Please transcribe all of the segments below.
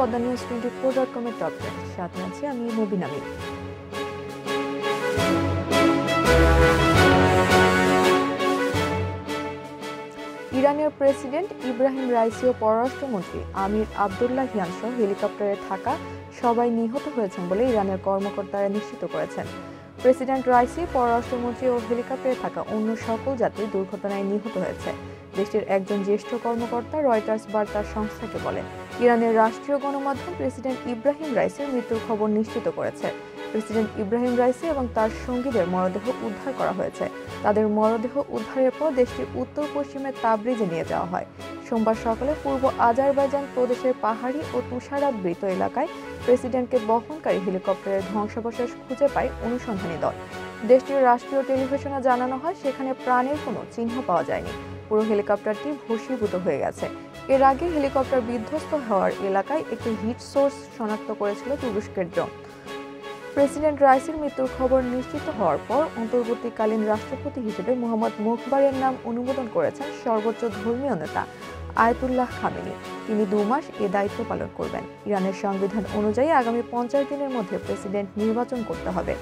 Padma news 24.com এর top 10 সাথে আছি আমি মুবিন আমিন। ইরানের প্রেসিডেন্ট ইব্রাহিম রাইসি ও পররাষ্ট্রমন্ত্রী আমির আবদুল্লাহিয়ান সহ হেলিকপ্টারে থাকা সবাই নিহত হয়েছেন বলে ইরানের কর্মকর্তারা নিশ্চিত করেছেন। প্রেসিডেন্ট রাইসি, পররাষ্ট্রমন্ত্রী ও হেলিকপ্টারে থাকা অন্য সকল যাত্রী দুর্ঘটনায় নিহত হয়েছে। দেশটির একজন জ্যেষ্ঠ কর্মকর্তা রয়টার্স বার্তা সংস্থাকে বলেন, ইরানের রাষ্ট্রীয় গণমাধ্যম প্রেসিডেন্ট ইব্রাহিম রাইসির মৃত্যুর খবর নিশ্চিত করেছে। প্রেসিডেন্ট ইব্রাহিম রাইসি এবং তার সঙ্গীদের মরদেহ উদ্ধার করা হয়েছে। তাদের মরদেহ উদ্ধারের পর দেশটির উত্তর পশ্চিমে তাবরিজে নিয়ে যাওয়া হয়। সোমবার সকালে পূর্ব আজারবাইজান প্রদেশের পাহাড়ি ও তুষারাবৃত এলাকায় প্রেসিডেন্টকে বহনকারী হেলিকপ্টারের ধ্বংসাবশেষ খুঁজে পায় অনুসন্ধানী দল। দেশটির রাষ্ট্রীয় টেলিভিশনে জানানো হয়, সেখানে প্রাণের কোনো চিহ্ন পাওয়া যায়নি। পুরো হেলিকপ্টারটি ভস্মীভূত হয়ে গেছে। এর আগে হেলিকপ্টার বিধ্বস্ত হওয়ার এলাকায় একটি হিট সোর্স শনাক্ত করেছিল তুরস্কের ড্রোন। প্রেসিডেন্ট রাইসির মৃত্যুর খবর নিশ্চিত হওয়ার পর অন্তর্বর্তীকালীন রাষ্ট্রপতি হিসেবে মোহাম্মদ মুখবারের নাম অনুমোদন করেছেন সর্বোচ্চ ধর্মীয় নেতা আয়াতুল্লাহ খামেনি। তিনি 2 মাস এ দায়িত্ব পালন করবেন। ইরানের সংবিধান অনুযায়ী আগামী 50 দিনের মধ্যে প্রেসিডেন্ট নির্বাচন করতে হবে।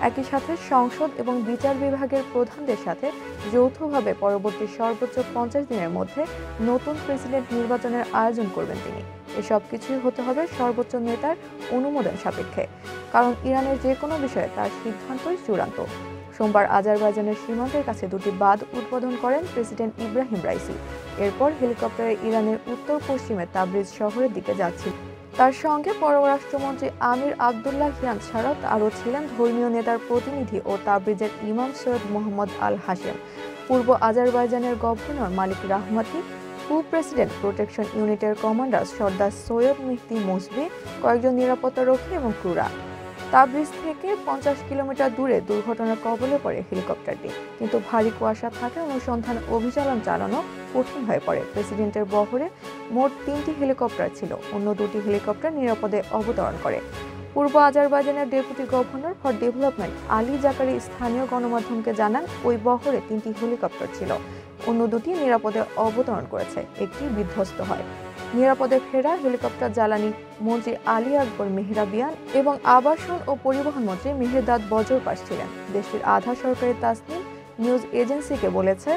একই সাথে সংসদ এবং বিচার বিভাগের প্রধানদের সাথে যৌথভাবে পরবর্তী সর্বোচ্চ 50 দিনের মধ্যে নতুন প্রেসিডেন্ট নির্বাচনের আয়োজন করবেন তিনি। এসব কিছুই হতে হবে সর্বোচ্চ নেতার অনুমোদন সাপেক্ষে, কারণ ইরানের যে কোনো বিষয়ে তার সিদ্ধান্তই চূড়ান্ত। সোমবার আজারবাইজানের সীমান্তের কাছে 2টি বাঁধ উদ্বোধন করেন প্রেসিডেন্ট ইব্রাহিম রাইসি। এরপর হেলিকপ্টারে ইরানের উত্তর পশ্চিমে তাবরিজ শহরের দিকে যাচ্ছিল। তার সঙ্গে পররাষ্ট্রমন্ত্রী আমির আবদুল্লাহিয়ান ছাড়াও আরও ছিলেন ধর্মীয় নেতার প্রতিনিধি ও তাবরিজের ইমাম সৈয়দ মোহাম্মদ আল হাশেম, পূর্ব আজারবাইজানের গভর্নর মালিক রাহমাতি, প্রেসিডেন্ট প্রোটেকশন ইউনিটের কমান্ডার সর্দার সৈয়দ মেহদি মোসবি, কয়েকজন নিরাপত্তারক্ষী এবং ক্রুরা। তাবরিজ থেকে 50 কিলোমিটার দূরে দুর্ঘটনার কবলে পড়ে হেলিকপ্টারটি, কিন্তু ভারী কুয়াশা থাকায় অনুসন্ধান অভিযান চালানো কঠিন হয়ে পড়ে। প্রেসিডেন্টের বহরে মোট 3টি হেলিকপ্টার ছিল, অন্য 2টি হেলিকপ্টার নিরাপদে অবতরণ করে। পূর্ব আজারবাইজানের deputy governor for development Ali Zakari স্থানীয় গণমাধ্যমকে জানান, ওই বহরে 3টি হেলিকপ্টার ছিল, অন্য 2টি নিরাপদে অবতরণ করেছে, একটি বিধ্বস্ত হয়। নিরাপদে ফেরা হেলিকপ্টার জ্বালানি মন্ত্রী আলী আকবর মেহরাবিয়ান এবং আবাসন ও পরিবহন মন্ত্রী মেহেরদাদ বজরপাস ছিলেন। দেশটির আধা সরকারি তাসনিম নিউজ এজেন্সিকে বলেছে,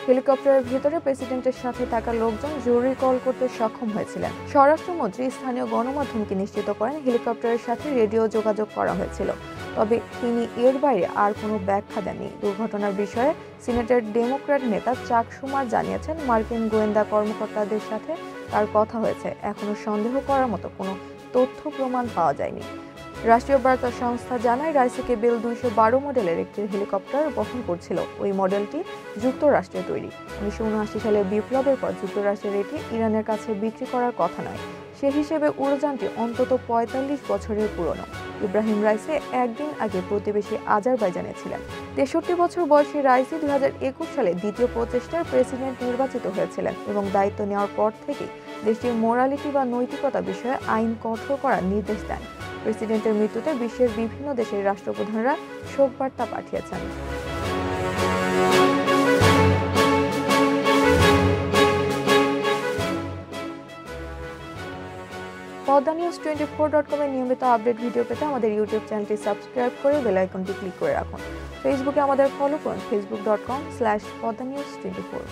হেলিকপ্টারের ভেতরে প্রেসিডেন্টের সাথে থাকা লোকজন জরুরি কল করতে সক্ষম হয়েছিলেন। স্বরাষ্ট্রমন্ত্রী স্থানীয় গণমাধ্যমকে নিশ্চিত করেন, হেলিকপ্টারের সাথে রেডিও যোগাযোগ করা হয়েছিল, তবে তিনি এর বাইরে আর কোনো ব্যাখ্যা দেননি। দুর্ঘটনার বিষয়ে সিনেটের ডেমোক্র্যাট নেতা চাক শুমার জানিয়েছেন, মার্কিন গোয়েন্দা কর্মকর্তাদের সাথে তার কথা হয়েছে, এখনো সন্দেহ করার মতো কোনো তথ্য প্রমাণ পাওয়া যায়নি। রাষ্ট্রীয় বার্তা সংস্থা জানায়, রাইসিকে বেল 212 মডেলের একটি হেলিকপ্টার বহন করছিল। ওই মডেলটি যুক্তরাষ্ট্রে তৈরি। 1979 সালের বিপ্লবের পর যুক্তরাষ্ট্রের এটি ইরানের কাছে বিক্রি করার কথা নয়। সে হিসেবে উড়োযানটি অন্তত 45 বছরের পুরনো। ইব্রাহিম রাইসি একদিন আগে প্রতিবেশী আজারবাইজানে ছিলেন। 63 বছর বয়সী রাইসি 2021 সালে দ্বিতীয় প্রচেষ্টার প্রেসিডেন্ট নির্বাচিত হয়েছিলেন এবং দায়িত্ব নেওয়ার পর থেকেই দেশটির মোরালিটি বা নৈতিকতা বিষয়ে আইন কঠোর করার নির্দেশ দেন। প্রেসিডেন্টের মৃত্যুতে বিশ্বের বিভিন্ন দেশের রাষ্ট্রপ্রধানরা শোকবার্তা পাঠিয়েছেন। পদ্মা নিউজ 24.com এর নিয়মিত আপডেট ভিডিও পেতে আমাদের ইউটিউব চ্যানেলটি সাবস্ক্রাইব করে বেল আইকনটি ক্লিক করে রাখুন। ফেসবুকে আমাদের ফলো করুন, facebook.com/poddanews24।